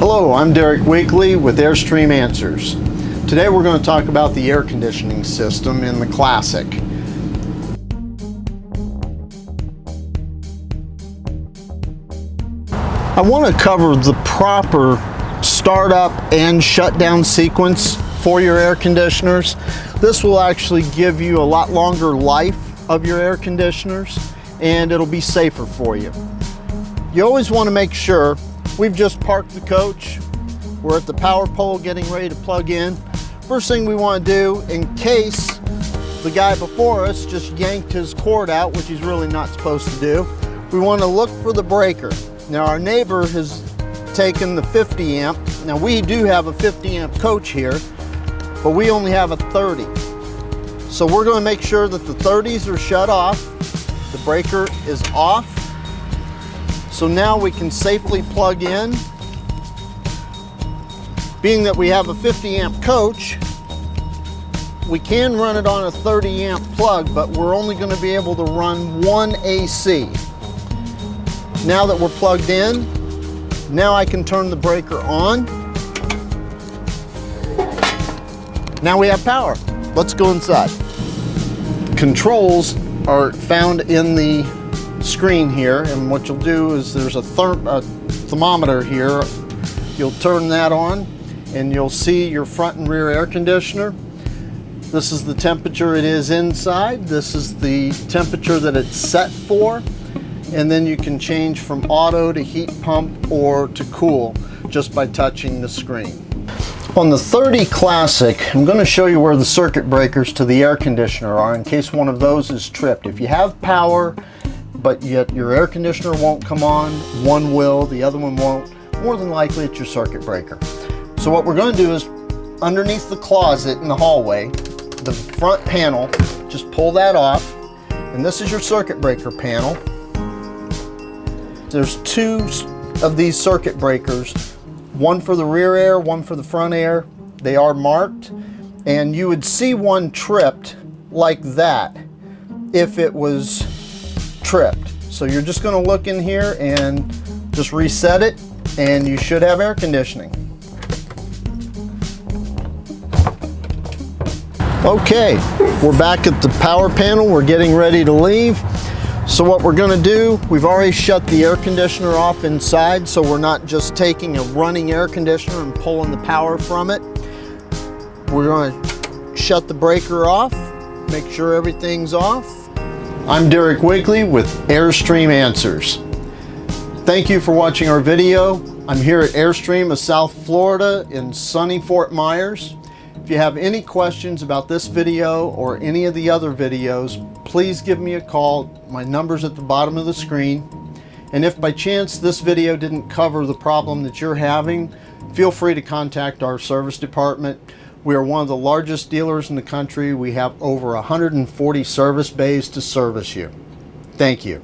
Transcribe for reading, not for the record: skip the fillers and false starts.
Hello, I'm Derek Weekly with Airstream Answers. Today we're going to talk about the air conditioning system in the Classic. I want to cover the proper startup and shutdown sequence for your air conditioners. This will actually give you a lot longer life of your air conditioners and it'll be safer for you. You always want to make sure. We've just parked the coach. We're at the power pole getting ready to plug in. First thing we want to do, in case the guy before us just yanked his cord out, which he's really not supposed to do, we want to look for the breaker. Now our neighbor has taken the 50 amp. Now we do have a 50 amp coach here, but we only have a 30. So we're going to make sure that the 30s are shut off, the breaker is off. So now we can safely plug in. Being that we have a 50 amp coach, we can run it on a 30 amp plug, but we're only going to be able to run one AC. Now that we're plugged in, now I can turn the breaker on. Now we have power. Let's go inside. Controls are found in the screen here, and what you'll do is there's a thermometer here. You'll turn that on and you'll see your front and rear air conditioner. This is the temperature it is inside. This is the temperature that it's set for, and then you can change from auto to heat pump or to cool just by touching the screen. On the 30 Classic, I'm going to show you where the circuit breakers to the air conditioner are in case one of those is tripped. If you have power but yet your air conditioner won't come on, one will, the other one won't, more than likely it's your circuit breaker. So what we're going to do is, underneath the closet in the hallway, the front panel, just pull that off, and this is your circuit breaker panel. There's two of these circuit breakers, one for the rear air, one for the front air. They are marked, and you would see one tripped like that if it was tripped. So you're just going to look in here and just reset it, and you should have air conditioning. Okay, we're back at the power panel. We're getting ready to leave. So what we're going to do, we've already shut the air conditioner off inside, so we're not just taking a running air conditioner and pulling the power from it. We're going to shut the breaker off, make sure everything's off. I'm Derek Weekly with Airstream Answers. Thank you for watching our video. I'm here at Airstream of South Florida in sunny Fort Myers. If you have any questions about this video or any of the other videos, please give me a call. My number's at the bottom of the screen. And if by chance this video didn't cover the problem that you're having, feel free to contact our service department. We are one of the largest dealers in the country. We have over 140 service bays to service you. Thank you.